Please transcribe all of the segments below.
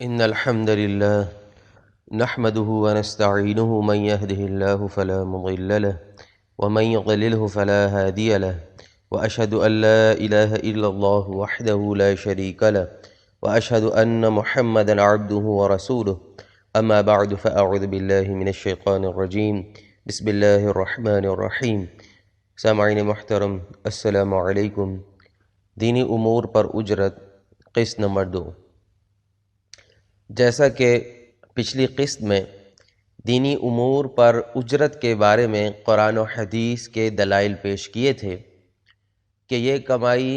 إن الحمد لله نحمده ونستعينه من يهده الله فلا مضل له ومن يضلله فلا هادي له وأشهد أن لا إله إلا الله وحده لا شريك له وأشهد أن محمدا عبده ورسوله أما بعد فأعوذ بالله من الشيطان الرجيم بسم الله الرحمن الرحيم سامعین محترم، السلام علیکم۔ دینی امور پر اجرت، قسط نمبر 2۔ جیسا کہ پچھلی قسط میں دینی امور پر اجرت کے بارے میں قرآن و حدیث کے دلائل پیش کیے تھے کہ یہ کمائی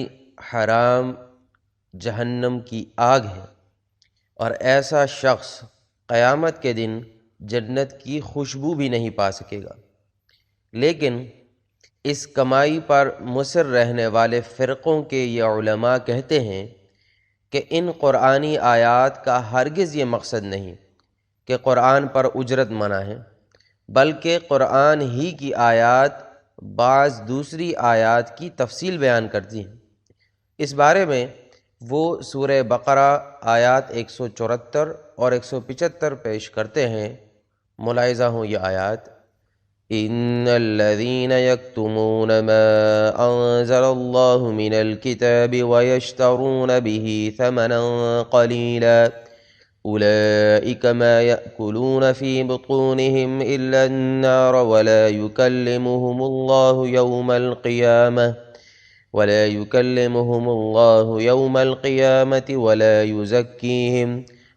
حرام، جہنم کی آگ ہے، اور ایسا شخص قیامت کے دن جنت کی خوشبو بھی نہیں پا سکے گا۔ لیکن اس کمائی پر مصر رہنے والے فرقوں کے یہ علماء کہتے ہیں کہ ان قرآنی آیات کا ہرگز یہ مقصد نہیں کہ قرآن پر اجرت منع ہے، بلکہ قرآن ہی کی آیات بعض دوسری آیات کی تفصیل بیان کرتی ہیں۔ اس بارے میں وہ سورہ بقرہ آیات 174 اور 175 پیش کرتے ہیں۔ ملاحظہ ہوں یہ آیات: ان الذين يكتمون ما انزل الله من الكتاب ويشترون به ثمنا قليلا اولئك ما يأكلون في بطونهم الا النار ولا يكلمهم الله يوم القيامة ولا يزكيهم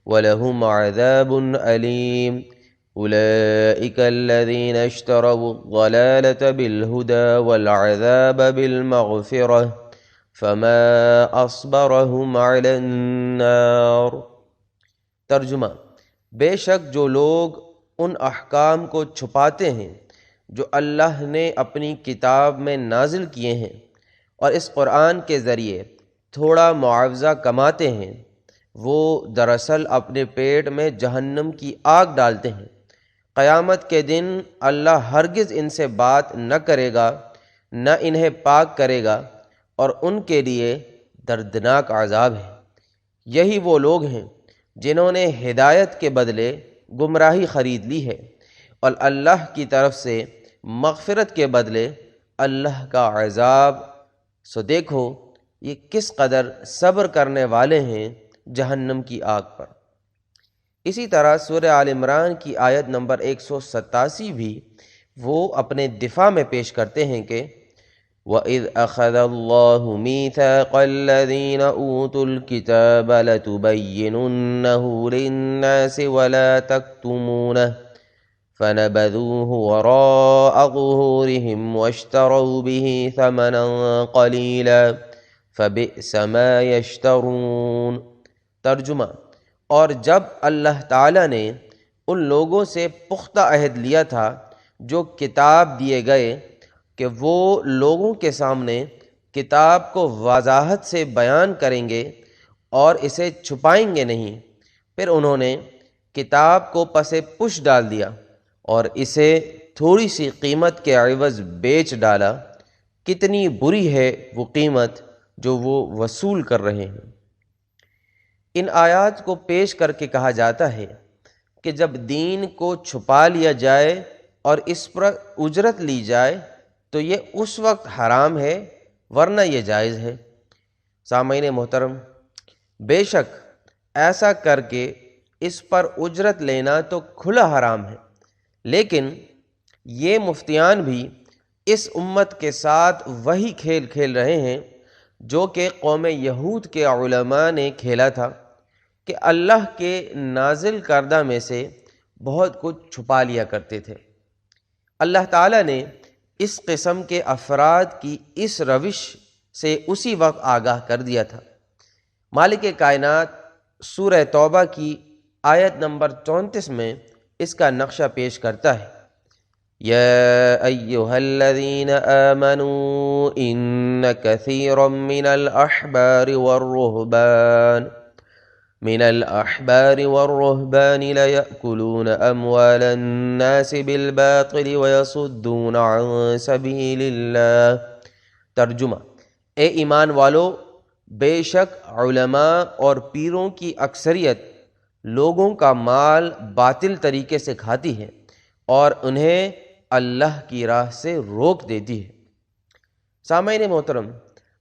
ولهم عذاب أليم أولئك الذين اشتروا الضلالة بالهدى والعذاب بالمغفرة فما أصبرهم على النار۔ ترجمہ: بے شک جو لوگ ان احکام کو چھپاتے ہیں جو اللہ نے اپنی کتاب میں نازل کیے ہیں اور اس قرآن کے ذریعے تھوڑا معاوضہ کماتے ہیں، وہ دراصل اپنے پیٹ میں جہنم کی آگ ڈالتے ہیں۔ قیامت کے دن اللہ ہرگز ان سے بات نہ کرے گا، نہ انہیں پاک کرے گا، اور ان کے لیے دردناک عذاب ہے۔ یہی وہ لوگ ہیں جنہوں نے ہدایت کے بدلے گمراہی خرید لی ہے، اور اللہ کی طرف سے مغفرت کے بدلے اللہ کا عذاب۔ سو دیکھو یہ کس قدر صبر کرنے والے ہیں جہنم کی آگ پر۔ اسی طرح سورہ آل عمران کی آیت نمبر 187 بھی وہ اپنے دفاع میں پیش کرتے ہیں کہ وَإِذْ أَخَذَ اللَّهُ مِيثَاقَ الَّذِينَ أُوتُوا الْكِتَابَ لَتُبَيِّنُنَّهُ لِلنَّاسِ وَلَا تَكْتُمُونَهُ فَنَبَذُوهُ وَرَاءَ ظُهُورِهِمْ وَاشْتَرَوْا بِهِ ثَمَنًا قَلِيلًا فَبِئْسَ مَا يَشْتَرُونَ۔ ترجمہ: اور جب اللہ تعالیٰ نے ان لوگوں سے پختہ عہد لیا تھا جو کتاب دیے گئے کہ وہ لوگوں کے سامنے کتاب کو وضاحت سے بیان کریں گے اور اسے چھپائیں گے نہیں، پھر انہوں نے کتاب کو پس پش ڈال دیا اور اسے تھوڑی سی قیمت کے عوض بیچ ڈالا۔ کتنی بری ہے وہ قیمت جو وہ وصول کر رہے ہیں۔ ان آیات کو پیش کر کے کہا جاتا ہے کہ جب دین کو چھپا لیا جائے اور اس پر اجرت لی جائے تو یہ اس وقت حرام ہے، ورنہ یہ جائز ہے۔ سامعین محترم، بے شک ایسا کر کے اس پر اجرت لینا تو کھلا حرام ہے، لیکن یہ مفتیان بھی اس امت کے ساتھ وہی کھیل کھیل رہے ہیں جو کہ قوم یہود کے علماء نے کھیلا تھا کہ اللہ کے نازل کردہ میں سے بہت کچھ چھپا لیا کرتے تھے۔ اللہ تعالیٰ نے اس قسم کے افراد کی اس روش سے اسی وقت آگاہ کر دیا تھا۔ مالک کائنات سورہ توبہ کی آیت نمبر 34 میں اس کا نقشہ پیش کرتا ہے: یا ایہا الذین آمنوا ان کثیرا من الأحبار والرهبان ليأكلون أموال الناس بالباطل ويصدون عن سبيل الله۔ ترجمہ: اے ایمان والو، بے شک علماء اور پیروں کی اکثریت لوگوں کا مال باطل طریقے سے کھاتی ہے اور انہیں اللہ کی راہ سے روک دیتی ہے۔ سامعین محترم،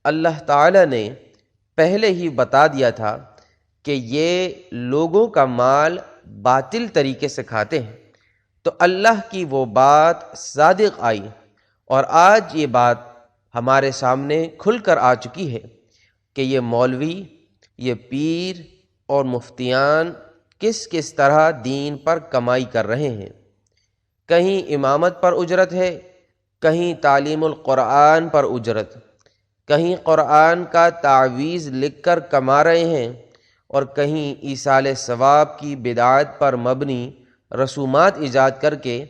اللہ تعالی نے پہلے ہی بتا دیا تھا کہ یہ لوگوں کا مال باطل طریقے سے کھاتے ہیں، تو اللہ کی وہ بات صادق آئی، اور آج یہ بات ہمارے سامنے کھل کر آ چکی ہے کہ یہ مولوی، یہ پیر اور مفتیان کس کس طرح دین پر کمائی کر رہے ہیں۔ کہیں امامت پر اجرت ہے، کہیں تعلیم القرآن پر اجرت، کہیں قرآن کا تعویذ لکھ کر کما رہے ہیں، اور کہیں ایصال ثواب کی بدعت پر مبنی رسومات ایجاد کر کے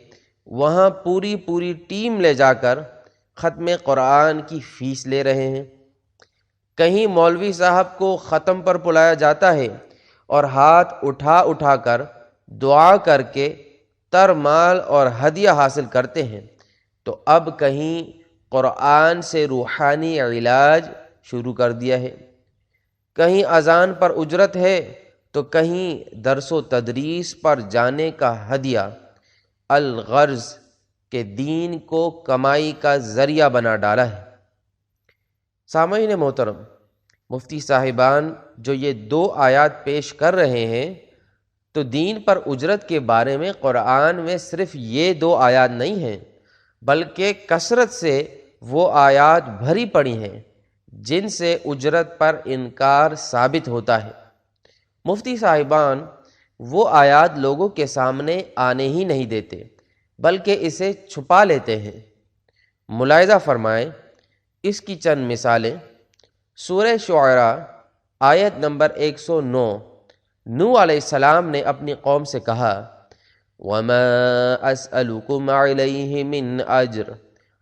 وہاں پوری ٹیم لے جا کر ختم قرآن کی فیس لے رہے ہیں۔ کہیں مولوی صاحب کو ختم پر بلایا جاتا ہے اور ہاتھ اٹھا کر دعا کر کے تر مال اور ہدیہ حاصل کرتے ہیں، تو اب کہیں قرآن سے روحانی علاج شروع کر دیا ہے۔ کہیں اذان پر اجرت ہے تو کہیں درس و تدریس پر جانے کا ہدیہ، الغرض کے دین کو کمائی کا ذریعہ بنا ڈالا ہے۔ سامعین محترم، مفتی صاحبان جو یہ 2 آیات پیش کر رہے ہیں، تو دین پر اجرت کے بارے میں قرآن میں صرف یہ 2 آیات نہیں ہیں، بلکہ کثرت سے وہ آیات بھری پڑی ہیں جن سے اجرت پر انکار ثابت ہوتا ہے۔ مفتی صاحبان وہ آیات لوگوں کے سامنے آنے ہی نہیں دیتے، بلکہ اسے چھپا لیتے ہیں۔ ملاحظہ فرمائیں اس کی چند مثالیں۔ سورہ شعراء آیت نمبر 109، نوح علیہ السلام نے اپنی قوم سے کہا، وَمَا أَسْأَلُكُمْ عَلَيْهِ مِنْ أَجْرٍ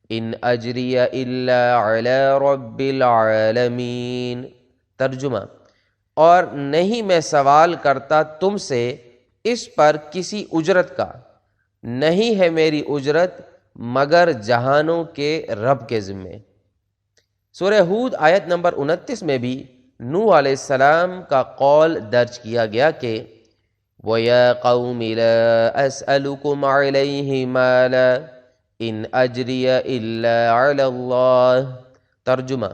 إِنْ أَجْرِيَ إِلَّا عَلَىٰ رَبِّ الْعَالَمِينَ۔ ترجمہ، اور نہیں میں سوال کرتا تم سے اس پر کسی اجرت کا، نہیں ہے میری اجرت مگر جہانوں کے رب کے ذمے۔ سورہ ہود آیت نمبر 29 میں بھی نوح علیہ السلام کا قول درج کیا گیا کہ وَيَا قَوْمِ لَا أَسْأَلُكُمْ عَلَيْهِ مَالًا إِنْ أَجْرِيَ إِلَّا عَلَى اللَّهِ۔ ترجمہ،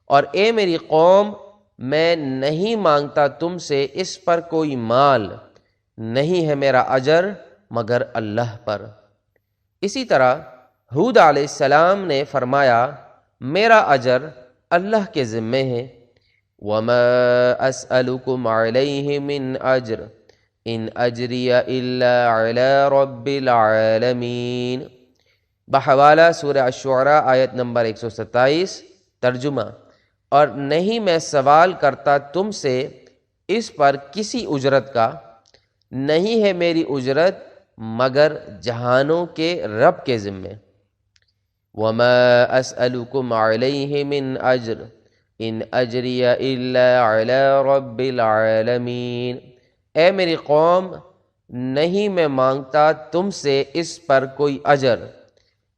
اور اے میری قوم، میں نہیں مانگتا تم سے اس پر کوئی مال، نہیں ہے میرا اجر مگر اللہ پر۔ اسی طرح ہود علیہ السلام نے فرمایا، میرا اجر اللہ کے ذمے ہے۔ وَمَا أَسْأَلُكُمْ عَلَيْهِ مِنْ أَجْرٍ إِنْ أَجْرِيَ إِلَّا عَلَىٰ رَبِّ الْعَالَمِينَ۔ بحوالہ سورہ الشعراء آیت نمبر 127۔ ترجمہ، اور نہیں میں سوال کرتا تم سے اس پر کسی اجرت کا، نہیں ہے میری اجرت مگر جہانوں کے رب کے ذمے۔ وَمَا أَسْأَلُكُمْ عَلَيْهِ مِنْ أَجْرٍ إِنْ أَجْرِيَ إِلَّا عَلَىٰ رَبِّ الْعَالَمِينَ۔ اے میری قوم، نہیں میں مانگتا تم سے اس پر کوئی اجر،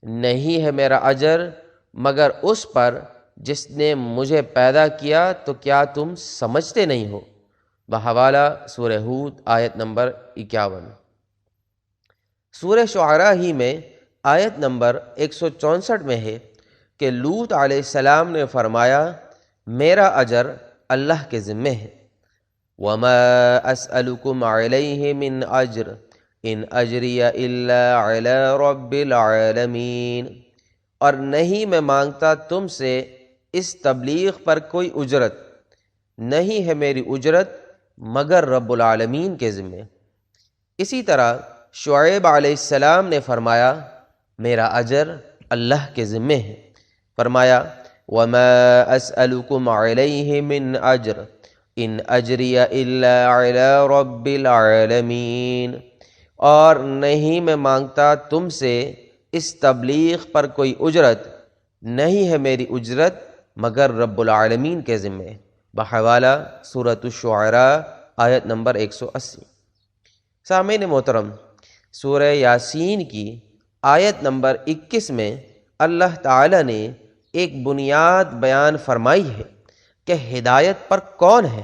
نہیں ہے میرا اجر مگر اس پر جس نے مجھے پیدا کیا، تو کیا تم سمجھتے نہیں ہو؟ بحوالہ سورہ ہود آیت نمبر 51۔ سورہ شعراء ہی میں آیت نمبر 164 میں ہے کہ لوط علیہ السلام نے فرمایا، میرا اجر اللہ کے ذمے ہے۔ وَمَا أَسْأَلُكُمْ عَلَيْهِ مِنْ أَجْرٍ إِنْ أَجْرِيَ إِلَّا عَلَىٰ رَبِّ الْعَالَمِينَ۔ اور نہیں میں مانگتا تم سے اس تبلیغ پر کوئی اجرت، نہیں ہے میری اجرت مگر رب العالمین کے ذمے۔ اسی طرح شعیب علیہ السلام نے فرمایا، میرا اجر اللہ کے ذمے ہے۔ فرمایا، وَمَا أَسْأَلُكُمْ عَلَيْهِ مِنْ أَجْرٍ إِنْ أَجْرِيَ إِلَّا عَلَىٰ رَبِّ الْعَالَمِينَ۔ اور نہیں میں مانگتا تم سے اس تبلیغ پر کوئی اجرت، نہیں ہے میری اجرت مگر رب العالمین کے ذمے۔ بحوالہ سورۃ الشعراء آیت نمبر 180۔ سامعین محترم، سورہ یاسین کی آیت نمبر 21 میں اللہ تعالی نے ایک بنیاد بیان فرمائی ہے کہ ہدایت پر کون ہے۔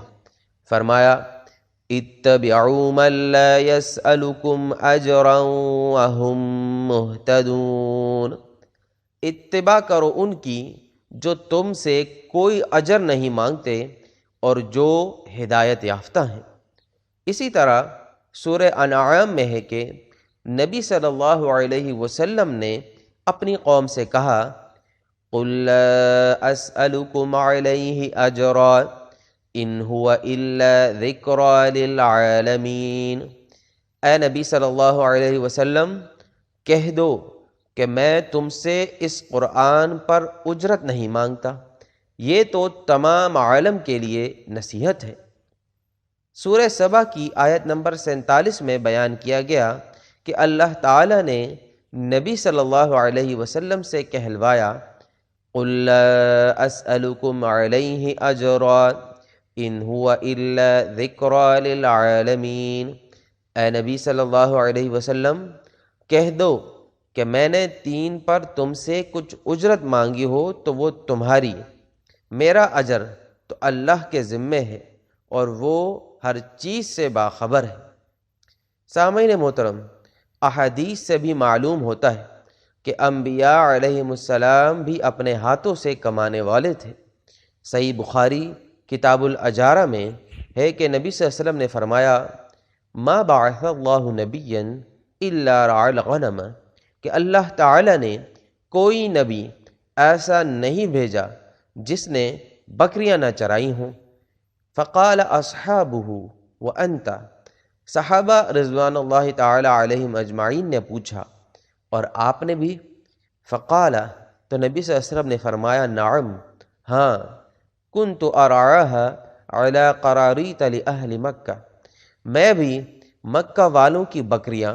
فرمایا، اتبعوا من لا يسألكم اجرا وهم مهتدون، اتباع کرو ان کی جو تم سے کوئی اجر نہیں مانگتے اور جو ہدایت یافتہ ہیں۔ اسی طرح سورہ انعام میں ہے کہ نبی صلی اللہ علیہ وسلم نے اپنی قوم سے کہا قُل لَا أَسْأَلُكُمْ عَلَيْهِ أَجْرًا إِنْ هُوَ إِلَّا ذِكْرَى لِلْعَالَمِينَ، اے نبی صلی اللہ علیہ وسلم کہہ دو کہ میں تم سے اس قرآن پر اجرت نہیں مانگتا، یہ تو تمام عالم کے لیے نصیحت ہے۔ سورہ سبا کی آیت نمبر 47 میں بیان کیا گیا کہ اللہ تعالیٰ نے نبی صلی اللہ علیہ وسلم سے کہلوایا قُل لَا أَسْأَلُكُمْ عَلَيْهِ أَجْرًا إِنْ هُوَ إِلَّا ذِكْرَى لِلْعَالَمِينَ، اے نبی صلی اللہ علیہ وسلم کہہ دو کہ میں نے دین پر تم سے کچھ اجرت مانگی ہو تو وہ تمہاری، میرا اجر تو اللہ کے ذمے ہے اور وہ ہر چیز سے باخبر ہے۔ سامعین محترم، احادیث سے بھی معلوم ہوتا ہے کہ انبیاء علیہم السلام بھی اپنے ہاتھوں سے کمانے والے تھے۔ صحیح بخاری کتاب الاجارہ میں ہے کہ نبی صلی اللہ علیہ وسلم نے فرمایا ما بعث اللہ نبیا الا رعى الغنم، کہ اللہ تعالی نے کوئی نبی ایسا نہیں بھیجا جس نے بکریاں نہ چرائی ہوں۔ فقال اصحابہ وانت، صحابہ رضوان اللہ تعالی علیہم اجمعین نے پوچھا اور آپ نے بھی؟ فقال، تو نبی صلی اللہ علیہ وسلم نے فرمایا نعم، ہاں، کنت ارعاها علی قراریط لأہل مکہ، میں بھی مکہ والوں کی بکریاں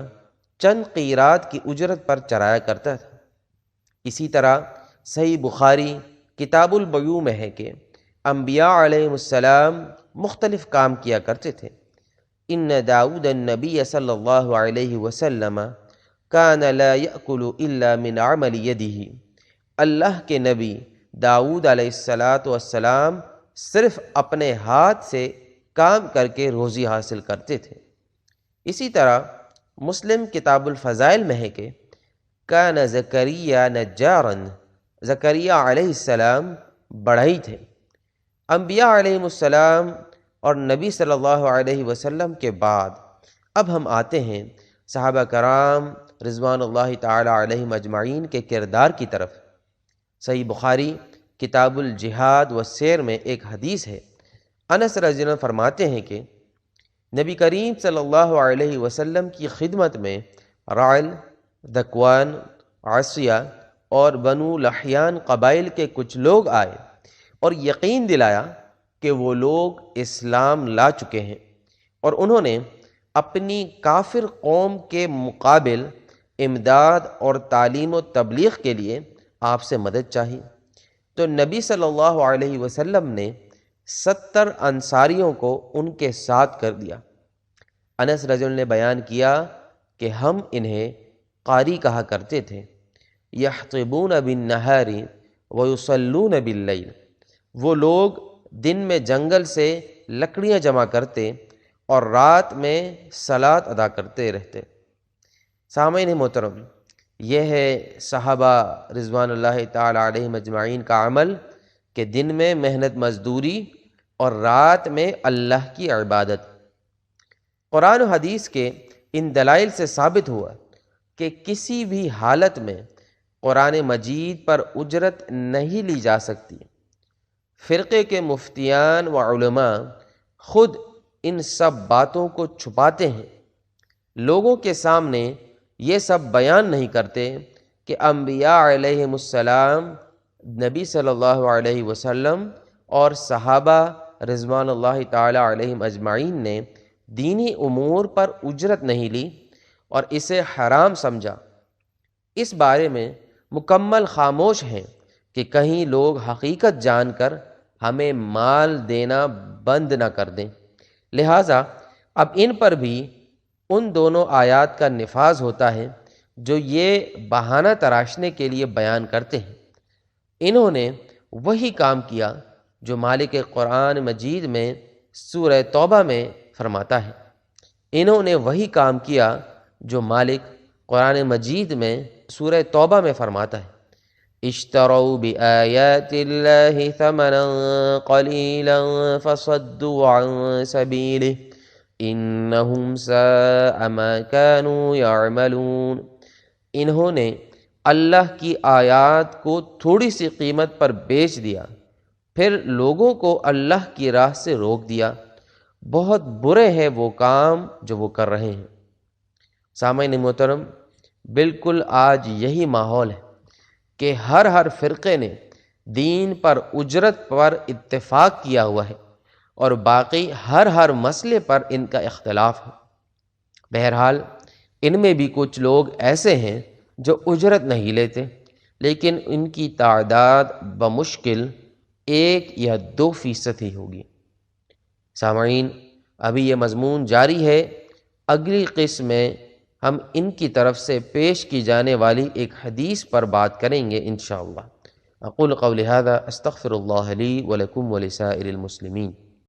چند قیرات کی اجرت پر چرایا کرتا تھا۔ اسی طرح صحیح بخاری کتاب البیوع میں ہے کہ انبیاء علیہ السلام مختلف کام کیا کرتے تھے۔ ان داؤد النبی صلی اللہ علیہ وسلم کان لا یأکل الا من عمل یدہ، اللہ کے نبی داؤد علیہ السلام صرف اپنے ہاتھ سے کام کر کے روزی حاصل کرتے تھے۔ اسی طرح مسلم کتاب الفضائل میں ہے کہ کان زکریا نجارا، زکریا علیہ السلام بڑھئی تھے۔ انبیاء علیہ السلام اور نبی صلی اللہ علیہ وسلم کے بعد اب ہم آتے ہیں صحابہ کرام رضوان اللہ تعالی علیہم اجمعین کے کردار کی طرف۔ صحیح بخاری کتاب الجہاد والسیر میں ایک حدیث ہے، انس رضی اللہ عنہ فرماتے ہیں کہ نبی کریم صلی اللہ علیہ وسلم کی خدمت میں رعل، ذکوان، عصیہ اور بنو لحیان قبائل کے کچھ لوگ آئے اور یقین دلایا کہ وہ لوگ اسلام لا چکے ہیں، اور انہوں نے اپنی کافر قوم کے مقابل امداد اور تعلیم و تبلیغ کے لیے آپ سے مدد چاہی۔ تو نبی صلی اللہ علیہ وسلم نے 70 انصاریوں کو ان کے ساتھ کر دیا۔ انس رضی اللہ عنہ نے بیان کیا کہ ہم انہیں قاری کہا کرتے تھے، یحطبون بالنہار ویصلون باللیل، وہ لوگ دن میں جنگل سے لکڑیاں جمع کرتے اور رات میں صلاۃ ادا کرتے رہتے۔ سامعین محترم، یہ ہے صحابہ رضوان اللہ تعالی علیہم اجمعین کا عمل کہ دن میں محنت مزدوری اور رات میں اللہ کی عبادت۔ قرآن و حدیث کے ان دلائل سے ثابت ہوا کہ کسی بھی حالت میں قرآن مجید پر اجرت نہیں لی جا سکتی۔ فرقے کے مفتیان و علماء خود ان سب باتوں کو چھپاتے ہیں، لوگوں کے سامنے یہ سب بیان نہیں کرتے کہ انبیاء علیہم السلام، نبی صلی اللہ علیہ وسلم اور صحابہ رضوان اللہ تعالی علیہم اجمعین نے دینی امور پر اجرت نہیں لی اور اسے حرام سمجھا۔ اس بارے میں مکمل خاموش ہیں کہ کہیں لوگ حقیقت جان کر ہمیں مال دینا بند نہ کر دیں۔ لہٰذا اب ان پر بھی ان دونوں آیات کا نفاذ ہوتا ہے جو یہ بہانہ تراشنے کے لیے بیان کرتے ہیں۔ انہوں نے وہی کام کیا جو مالک قرآن مجید میں سورہ توبہ میں فرماتا ہے انہوں نے وہی کام کیا جو مالک قرآن مجید میں سورہ توبہ میں فرماتا ہے اشتروا بآیات اللہ ثمنا قلیلا فصدوا عن سبیلہ انہم ساء ما كانوا یعملون۔ انہوں نے اللہ کی آیات کو تھوڑی سی قیمت پر بیچ دیا، پھر لوگوں کو اللہ کی راہ سے روک دیا، بہت برے ہیں وہ کام جو وہ کر رہے ہیں۔ سامعین محترم، بالکل آج یہی ماحول ہے کہ ہر فرقے نے دین پر اجرت پر اتفاق کیا ہوا ہے اور باقی ہر مسئلے پر ان کا اختلاف ہے۔ بہرحال ان میں بھی کچھ لوگ ایسے ہیں جو اجرت نہیں لیتے، لیکن ان کی تعداد بمشکل 1 یا 2% ہی ہوگی۔ سامعین، ابھی یہ مضمون جاری ہے، اگلی قسم میں ہم ان کی طرف سے پیش کی جانے والی ایک حدیث پر بات کریں گے انشاءاللہ۔ اقول قولی ھذا استغفر اللہ لی ولکم ولسائر المسلمین۔